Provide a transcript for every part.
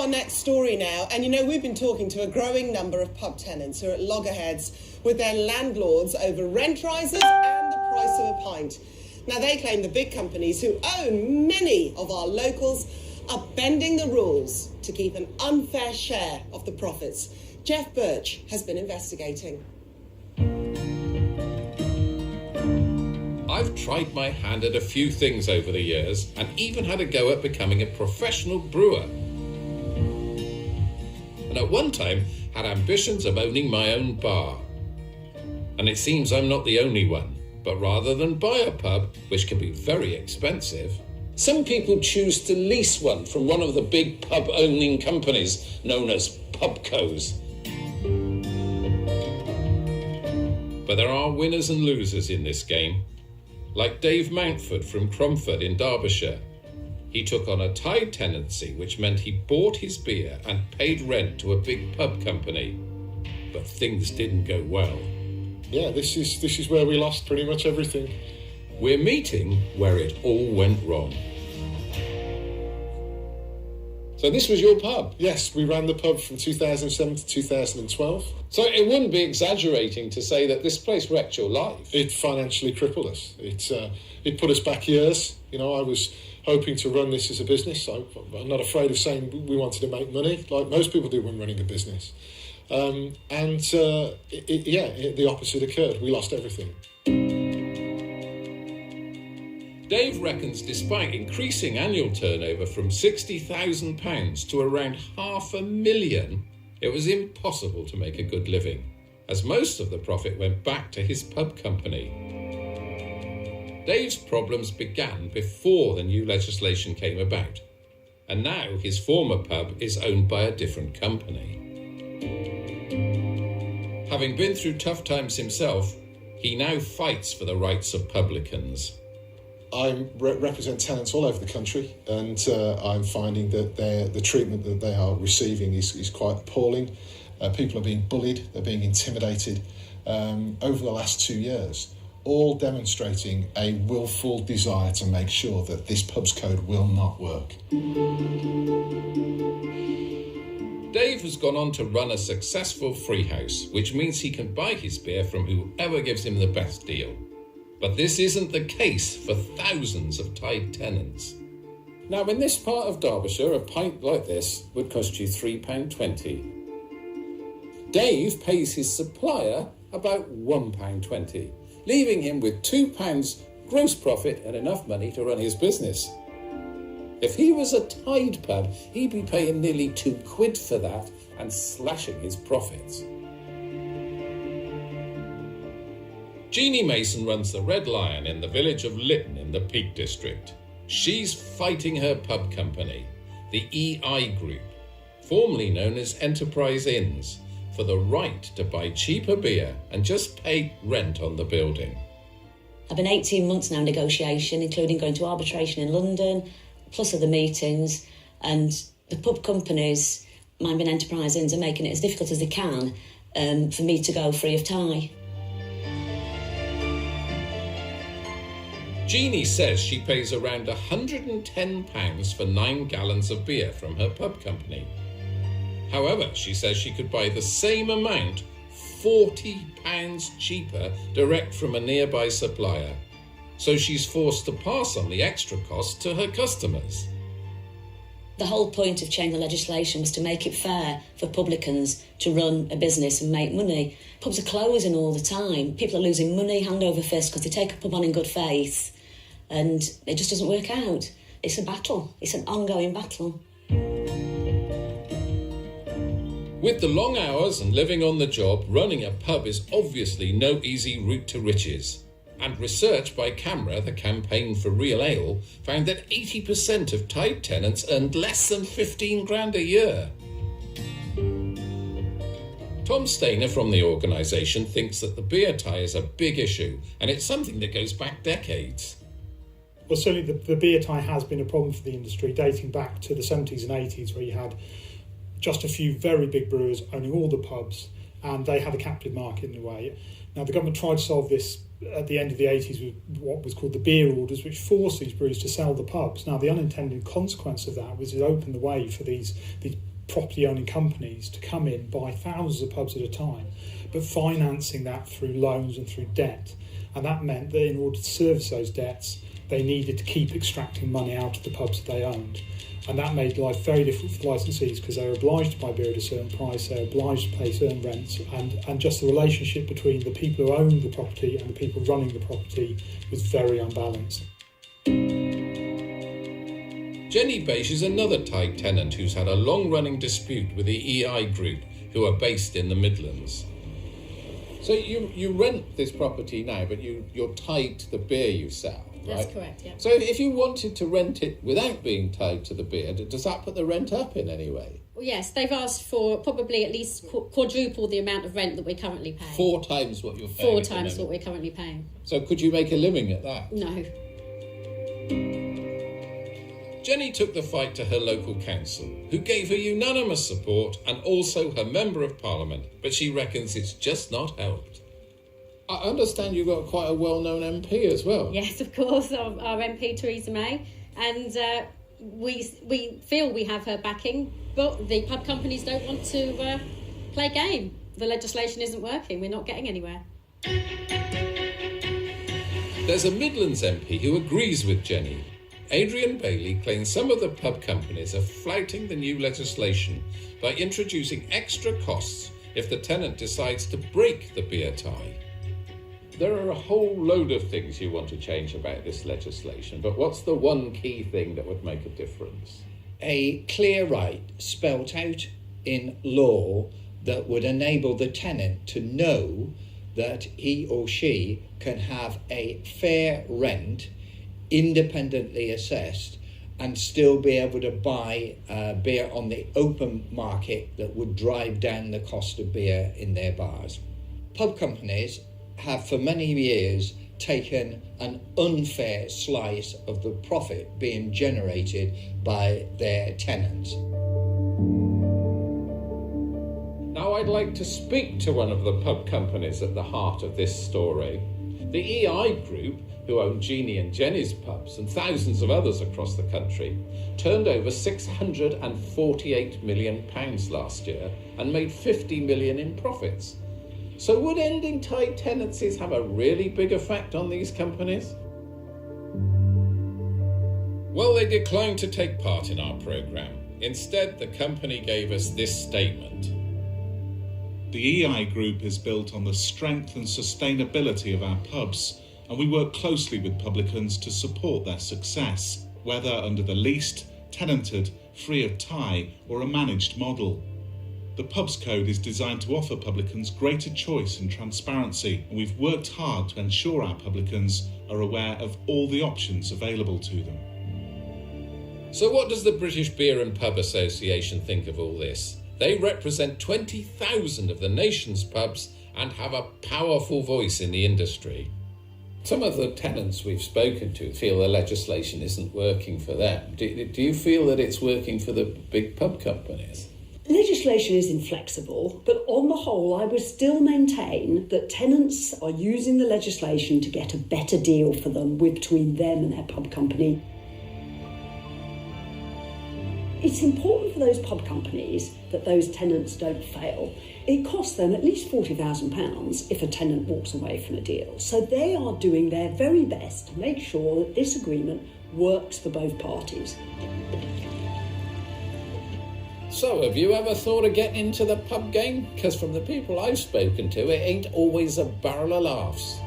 Our next story now, and we've been talking to a growing number of pub tenants who are at loggerheads with their landlords over rent rises and the price of a pint. Now, they claim the big companies who own many of our locals are bending the rules to keep an unfair share of the profits. Jeff Birch has been investigating. I've tried my hand at a few things over the years and even had a go at becoming a professional brewer. And at one time had ambitions of owning my own bar. And it seems I'm not the only one, but rather than buy a pub, which can be very expensive, some people choose to lease one from one of the big pub-owning companies known as pubcos. But there are winners and losers in this game. Like Dave Mountford from Cromford in Derbyshire. He took on a tied tenancy, which meant he bought his beer and paid rent to a big pub company. But things didn't go well. Yeah, this is where we lost pretty much everything. We're meeting where it all went wrong. So this was your pub? Yes, we ran the pub from 2007 to 2012. So it wouldn't be exaggerating to say that this place wrecked your life. It financially crippled us. It put us back years. I was hoping to run this as a business. I'm not afraid of saying we wanted to make money, like most people do when running a business. The opposite occurred. We lost everything. Dave reckons despite increasing annual turnover from £60,000 to around £500,000, it was impossible to make a good living, as most of the profit went back to his pub company. Dave's problems began before the new legislation came about, and now his former pub is owned by a different company. Having been through tough times himself, he now fights for the rights of publicans. I represent tenants all over the country, and I'm finding that the treatment that they are receiving is quite appalling. People are being bullied, they're being intimidated over the last 2 years, all demonstrating a willful desire to make sure that this pubs code will not work. Dave has gone on to run a successful free house, which means he can buy his beer from whoever gives him the best deal. But this isn't the case for thousands of tied tenants. Now, in this part of Derbyshire, a pint like this would cost you £3.20. Dave pays his supplier about £1.20, leaving him with £2 gross profit and enough money to run his business. If he was a tied pub, he'd be paying nearly £2 for that and slashing his profits. Jeannie Mason runs the Red Lion in the village of Lytton in the Peak District. She's fighting her pub company, the EI Group, formerly known as Enterprise Inns, for the right to buy cheaper beer and just pay rent on the building. I've been 18 months now in negotiation, including going to arbitration in London, plus other meetings, and the pub companies, mine being Enterprise Inns, are making it as difficult as they can for me to go free of tie. Jeannie says she pays around £110 for 9 gallons of beer from her pub company. However, she says she could buy the same amount £40 cheaper direct from a nearby supplier. So she's forced to pass on the extra cost to her customers. The whole point of changing the legislation was to make it fair for publicans to run a business and make money. Pubs are closing all the time. People are losing money hand over fist because they take a pub on in good faith and it just doesn't work out. It's a battle. It's an ongoing battle. With the long hours and living on the job, running a pub is obviously no easy route to riches. And research by CAMRA, the Campaign for Real Ale, found that 80% of tied tenants earned less than £15,000 a year. Tom Stainer from the organisation thinks that the beer tie is a big issue, and it's something that goes back decades. Well, certainly the beer tie has been a problem for the industry, dating back to the 70s and 80s, where you had just a few very big brewers owning all the pubs, and they had a captive market in a way. Now, the government tried to solve this at the end of the 80s with what was called the beer orders, which forced these brewers to sell the pubs. Now, the unintended consequence of that was it opened the way for these property owning companies to come in, buy thousands of pubs at a time, but financing that through loans and through debt. And that meant that in order to service those debts, they needed to keep extracting money out of the pubs that they owned. And that made life very difficult for the licensees because they were obliged to buy beer at a certain price, they were obliged to pay certain rents, and just the relationship between the people who owned the property and the people running the property was very unbalanced. Jenny Beige is another tight tenant who's had a long-running dispute with the EI Group, who are based in the Midlands. So you rent this property now, but you're tied to the beer you sell, right? That's correct, yeah. So if you wanted to rent it without being tied to the beer, does that put the rent up in any way? Well, yes, they've asked for probably at least quadruple the amount of rent that we're currently paying. 4 times what you're paying. 4 times what we're currently paying. So could you make a living at that? No. Jenny took the fight to her local council, who gave her unanimous support and also her Member of Parliament, but she reckons it's just not helped. I understand you've got quite a well-known MP as well. Yes, of course, our MP Theresa May, and we feel we have her backing, but the pub companies don't want to play game. The legislation isn't working, we're not getting anywhere. There's a Midlands MP who agrees with Jenny. Adrian Bailey claims some of the pub companies are flouting the new legislation by introducing extra costs if the tenant decides to break the beer tie. There are a whole load of things you want to change about this legislation, but what's the one key thing that would make a difference? A clear right spelt out in law that would enable the tenant to know that he or she can have a fair rent, independently assessed, and still be able to buy beer on the open market that would drive down the cost of beer in their bars. Pub companies have for many years taken an unfair slice of the profit being generated by their tenants. Now I'd like to speak to one of the pub companies at the heart of this story. The EI Group, who own Jeannie and Jenny's pubs and thousands of others across the country, turned over £648 million last year and made $50 million in profits. So would ending tied tenancies have a really big effect on these companies? Well, they declined to take part in our programme. Instead, the company gave us this statement. The EI Group is built on the strength and sustainability of our pubs, and we work closely with publicans to support their success, whether under the leased, tenanted, free of tie, or a managed model. The Pubs Code is designed to offer publicans greater choice and transparency, and we've worked hard to ensure our publicans are aware of all the options available to them. So what does the British Beer and Pub Association think of all this? They represent 20,000 of the nation's pubs and have a powerful voice in the industry. Some of the tenants we've spoken to feel the legislation isn't working for them. Do you feel that it's working for the big pub companies? Legislation is inflexible, but on the whole, I would still maintain that tenants are using the legislation to get a better deal for them between them and their pub company. It's important for those pub companies that those tenants don't fail. It costs them at least £40,000 if a tenant walks away from a deal. So they are doing their very best to make sure that this agreement works for both parties. So, have you ever thought of getting into the pub game? Because from the people I've spoken to, it ain't always a barrel of laughs.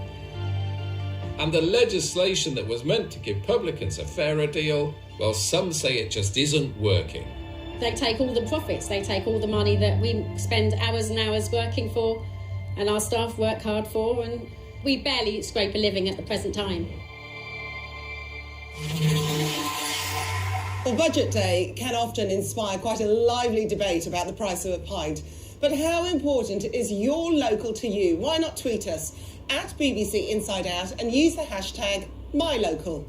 And the legislation that was meant to give publicans a fairer deal, well, some say it just isn't working. They take all the profits, they take all the money that we spend hours and hours working for and our staff work hard for, and we barely scrape a living at the present time. Well, Budget Day can often inspire quite a lively debate about the price of a pint. But how important is your local to you? Why not tweet us at BBC Inside Out and use the hashtag #MyLocal.